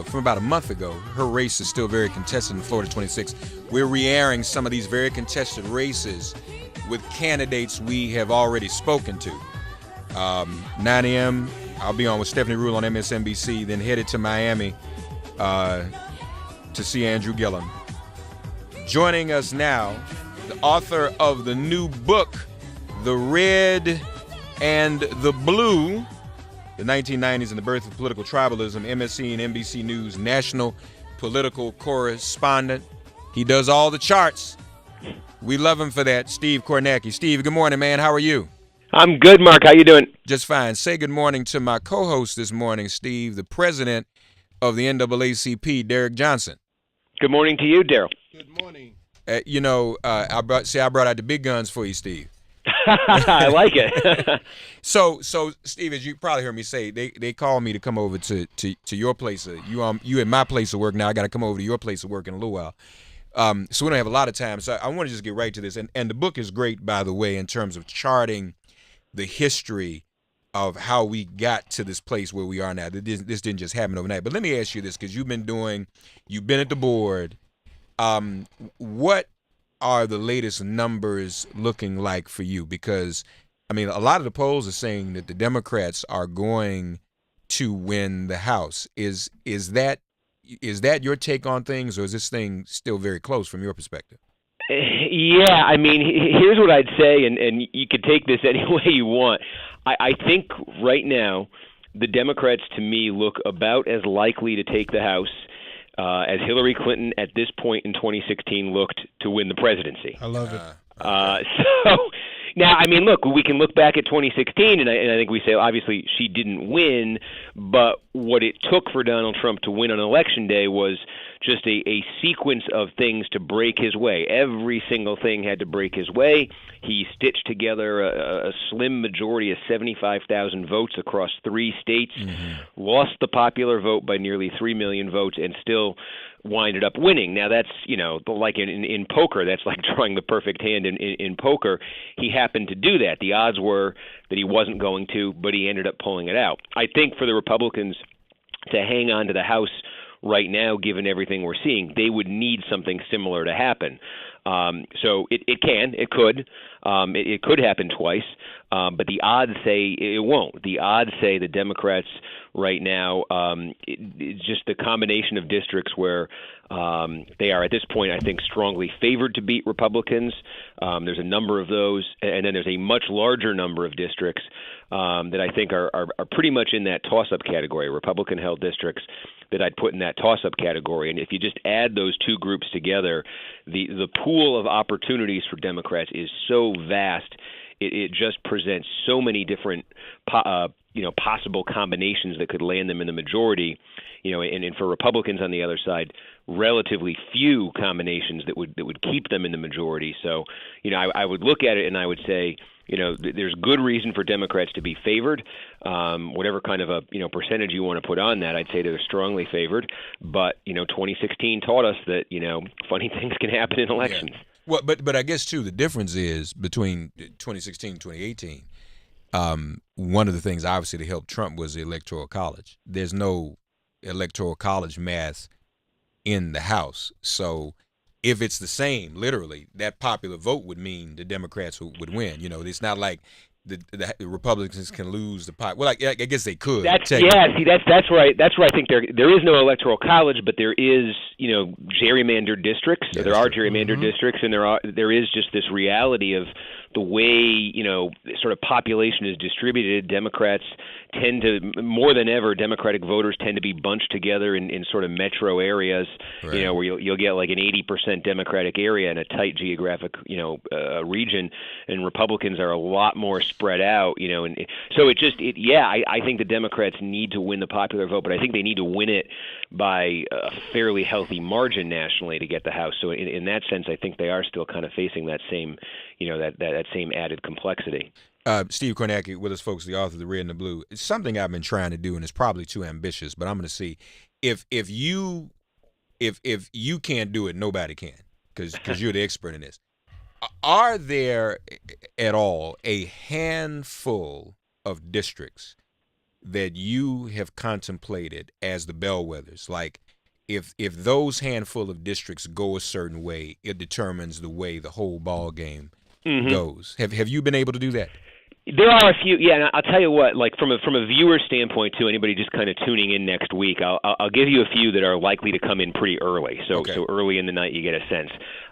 from about a month ago. Her race is still very contested in Florida 26. We're re-airing some of these very contested races with candidates we have already spoken to. 9 a.m., I'll be on with Stephanie Rule on MSNBC, then headed to Miami to see Andrew Gillum. Joining us now, the author of the new book, The Red and the Blue, the 1990s and the Birth of Political Tribalism, MSC and NBC News national political correspondent. He does all the charts. We love him for that, Steve Kornacki. Steve, good morning, man. How are you? I'm good, Mark. How you doing? Just fine. Say good morning to my co-host this morning, Steve, the president of the NAACP, Derek Johnson. Good morning to you, Daryl. Good morning. I brought out the big guns for you, Steve. I like it. So, Steve, as you probably heard me say, they called me to come over to your place. You at my place of work now. I got to come over to your place of work in a little while. So we don't have a lot of time. So I want to just get right to this. And the book is great, by the way, in terms of charting the history of how we got to this place where we are now. This didn't just happen overnight. But let me ask you this, because you've been at the board. What are the latest numbers looking like for you? Because, I mean, a lot of the polls are saying that the Democrats are going to win the House. Is that your take on things, or is this thing still very close from your perspective? Yeah, I mean, here's what I'd say, and you could take this any way you want. I think right now the Democrats, to me, look about as likely to take the House as Hillary Clinton at this point in 2016 looked to win the presidency. I love it. So now, I mean, look, we can look back at 2016, and I think we say, obviously, she didn't win, but what it took for Donald Trump to win on Election Day was just a sequence of things to break his way. Every single thing had to break his way. He stitched together a slim majority of 75,000 votes across 3 states, lost the popular vote by nearly 3 million votes, and still winded up winning. Now that's, like in poker, that's like drawing the perfect hand in poker. He happened to do that. The odds were that he wasn't going to, but he ended up pulling it out. I think for the Republicans to hang on to the House right now, given everything we're seeing, they would need something similar to happen. So it could happen twice, but the odds say it won't. The odds say the Democrats right now, it's just the combination of districts where they are at this point, I think, strongly favored to beat Republicans. There's a number of those, and then there's a much larger number of districts that I think are pretty much in that toss-up category, Republican-held districts that I'd put in that toss-up category. And if you just add those two groups together, the pool of opportunities for Democrats is so vast. It just presents so many different possible combinations that could land them in the majority. And for Republicans on the other side, relatively few combinations that would keep them in the majority. So, I would look at it and I would say, there's good reason for Democrats to be favored. Whatever kind of a percentage you want to put on that, I'd say they're strongly favored. But 2016 taught us that funny things can happen in elections. Yeah. Well, but I guess too the difference is between 2016 and 2018. One of the things obviously that helped Trump was the Electoral College. There's no Electoral College math in the House, so if it's the same, literally, that popular vote would mean the Democrats would win. It's not like the Republicans can lose the pot. Well, I guess they could. That's where I think there is no Electoral College, but there is gerrymandered districts. Yeah, there are gerrymandered districts, and there is just this reality of the way sort of population is distributed. Democrats tend to, more than ever, Democratic voters tend to be bunched together in sort of metro areas, right, where you'll get like an 80% Democratic area in a tight geographic region, and Republicans are a lot more spread out, and so I think the Democrats need to win the popular vote, but I think they need to win it by a fairly healthy margin nationally to get the House. So in that sense, I think they are still kind of facing that same, that same added complexity. Steve Kornacki with us, folks, the author of The Red and the Blue. It's something I've been trying to do, and it's probably too ambitious, but I'm going to see if you can't do it, nobody can, because you're the expert in this. Are there at all a handful of districts that you have contemplated as the bellwethers? Like, if those handful of districts go a certain way, it determines the way the whole ball game goes. Have you been able to do that? There are a few, yeah. And I'll tell you what, like from a viewer standpoint too. Anybody just kind of tuning in next week, I'll give you a few that are likely to come in pretty early. So early in the night, you get a sense.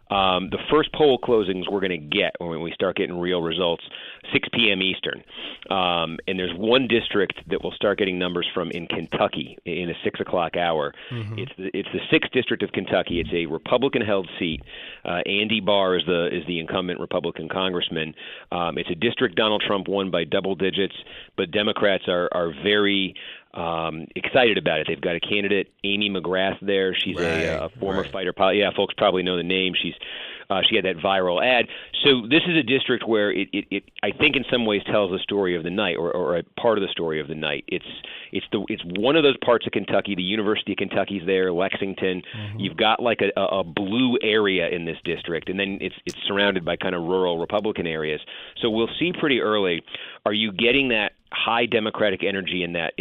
The first poll closings we're going to get when we start getting real results, 6 p.m. Eastern. And there's one district that we'll start getting numbers from in Kentucky in a 6 o'clock hour. It's the 6th district of Kentucky. It's a Republican-held seat. Andy Barr is the incumbent Republican congressman. It's a district Donald Trump won by double digits, but Democrats are very excited about it. They've got a candidate, Amy McGrath, there. She's a former fighter pilot. Yeah, folks probably know the name. She had that viral ad. So this is a district where it I think in some ways tells the story of the night, or a part of the story of the night. It's one of those parts of Kentucky. The University of Kentucky's there, Lexington. You've got like a blue area in this district, and then it's surrounded by kind of rural Republican areas. So we'll see pretty early. Are you getting that high Democratic energy in that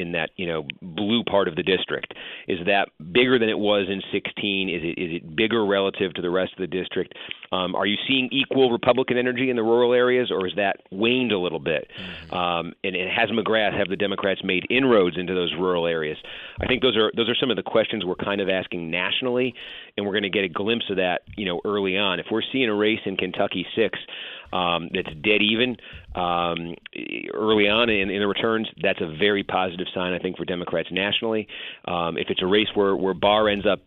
blue part of the district? Is that bigger than it was in 16? Is it bigger relative to the rest of the district? Are you seeing equal Republican energy in the rural areas, or has that waned a little bit? And has McGrath, have the Democrats made inroads into those rural areas? I think those are some of the questions we're kind of asking nationally, and we're going to get a glimpse of that early on. If we're seeing a race in Kentucky 6 that's dead even early on in the returns, that's a very positive sign, I think, for Democrats nationally. If it's a race where Barr ends up,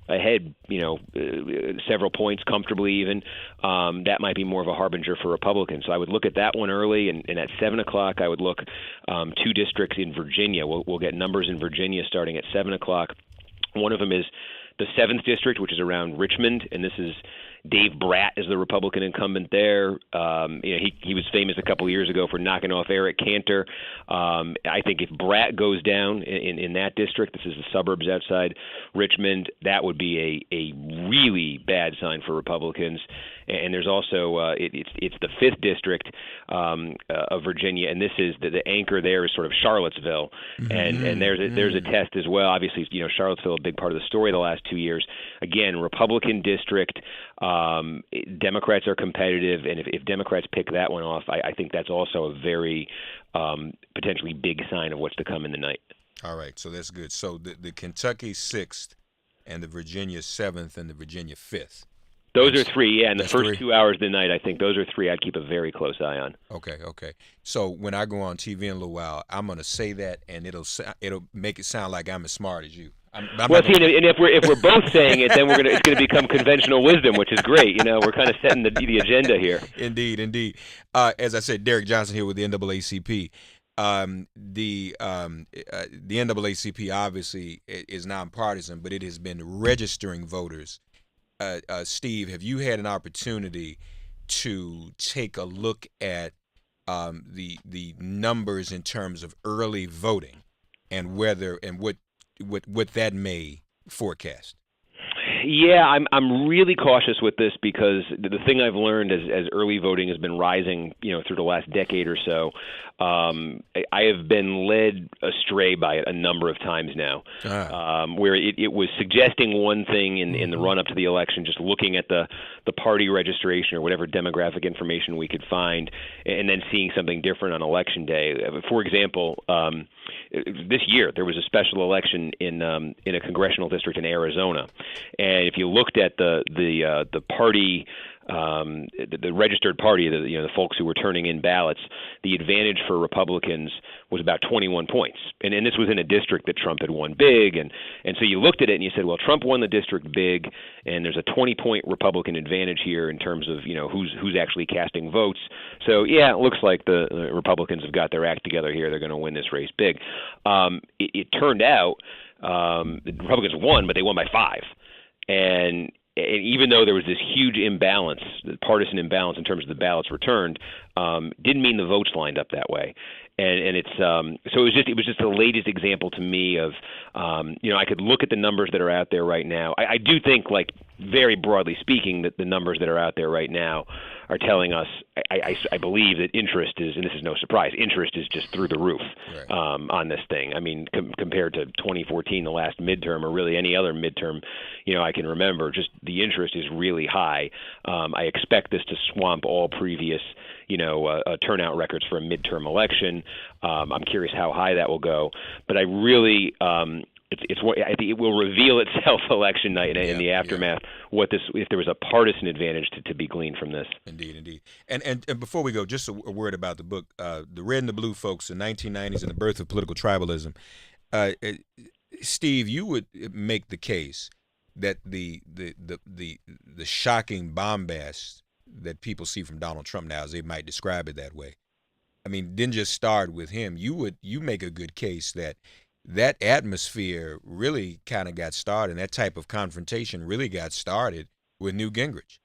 ahead, several points comfortably even, that might be more of a harbinger for Republicans. So I would look at that one early, and at 7 o'clock I would look 2 districts in Virginia. We'll get numbers in Virginia starting at 7 o'clock. One of them is the 7th district, which is around Richmond, and this is Dave Bratt is the Republican incumbent there. He was famous a couple of years ago for knocking off Eric Cantor. I think if Bratt goes down in that district, this is the suburbs outside Richmond, that would be a really bad sign for Republicans. And there's also it's the 5th district of Virginia, and this is the anchor there is sort of Charlottesville, and there's a test as well. Obviously, Charlottesville a big part of the story the last 2 years. Again, Republican district. Democrats are competitive, and if Democrats pick that one off, I think that's also a very potentially big sign of what's to come in the night. All right, so that's good. So the Kentucky 6th and the Virginia 7th and the Virginia 5th. Those are 3, yeah. In the first 2 hours of the night, I think those are 3 I'd keep a very close eye on. Okay. So when I go on TV in a little while, I'm going to say that, and it'll make it sound like I'm as smart as you. And if we're both saying it, then it's going to become conventional wisdom, which is great. We're kind of setting the agenda here. Indeed. As I said, Derek Johnson here with the NAACP. The NAACP obviously is nonpartisan, but it has been registering voters. Steve, have you had an opportunity to take a look at the numbers in terms of early voting and whether and what that may forecast? Yeah, I'm really cautious with this because the thing I've learned as early voting has been rising, through the last decade or so. I have been led astray by it a number of times now, where it was suggesting one thing in the run up to the election, just looking at the party registration or whatever demographic information we could find, and then seeing something different on election day. For example, this year there was a special election in a congressional district in Arizona, and if you looked at the party, the registered party, the folks who were turning in ballots, the advantage for Republicans was about 21 points, and this was in a district that Trump had won big, and so you looked at it and you said, well, Trump won the district big, and there's a 20-point Republican advantage here in terms of who's actually casting votes. So yeah, it looks like the Republicans have got their act together here. They're going to win this race big. It turned out the Republicans won, but they won by 5. And even though there was this huge imbalance, partisan imbalance in terms of the ballots returned, didn't mean the votes lined up that way. And it's so it was just the latest example to me of I could look at the numbers that are out there right now. I do think, like, very broadly speaking, that the numbers that are out there right now are telling us, I believe that interest is, and this is no surprise, interest is just through the roof on this thing. I mean, compared to 2014, the last midterm, or really any other midterm, I can remember, just the interest is really high. I expect this to swamp all previous, turnout records for a midterm election. I'm curious how high that will go, but I really. I think it will reveal itself election night in the aftermath if there was a partisan advantage to be gleaned from this. Indeed. And before we go, just a word about the book, The Red and the Blue Folks, the 1990s and the Birth of Political Tribalism. Steve, you would make the case that the shocking bombast that people see from Donald Trump now, as they might describe it that way, I mean, didn't just start with him. You make a good case that atmosphere really kind of got started, and that type of confrontation really got started with Newt Gingrich.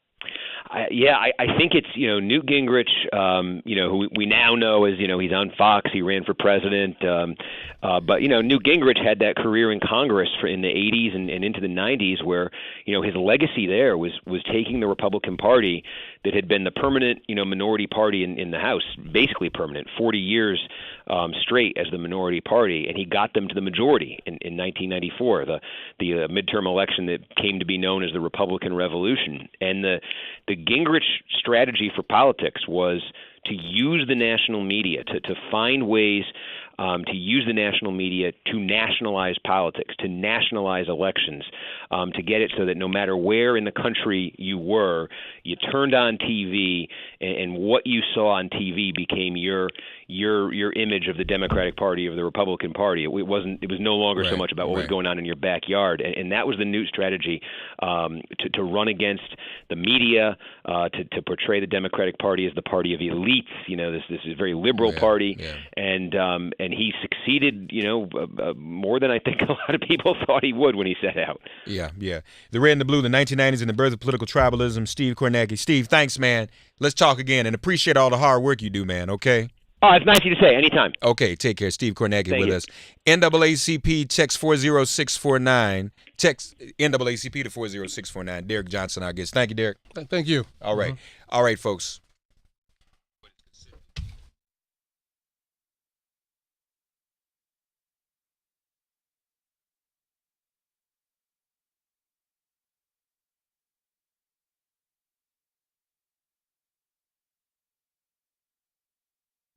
I think it's Newt Gingrich, who we now know as he's on Fox. He ran for president, but Newt Gingrich had that career in Congress in the 80s and into the 90s, where his legacy there was taking the Republican Party that had been the permanent minority party in the House, basically permanent, 40 years straight as the minority party, and he got them to the majority in 1994, the midterm election that came to be known as the Republican Revolution. And the Gingrich strategy for politics was to use the national media, to find ways to use the national media to nationalize politics, to nationalize elections, to get it so that no matter where in the country you were, you turned on TV, and what you saw on TV became your image of the Democratic Party, of the Republican Party. It was no longer so much about what was going on in your backyard, and that was the new strategy, to run against the media, to portray the Democratic Party as the party of elites. This is a very liberal party, and he succeeded, more than I think a lot of people thought he would when he set out. Yeah. The Red and the Blue, the 1990s and the Birth of Political Tribalism. Steve Kornacki. Steve, thanks, man. Let's talk again, and appreciate all the hard work you do, man. Okay. Oh, it's nice of you to say. Anytime. Okay, take care. Steve Kornacki Thank with you. us. NAACP, text 40649. Text NAACP to 40649. Derek Johnson, our guest. Thank you, Derek. Thank you. All right. All right, folks.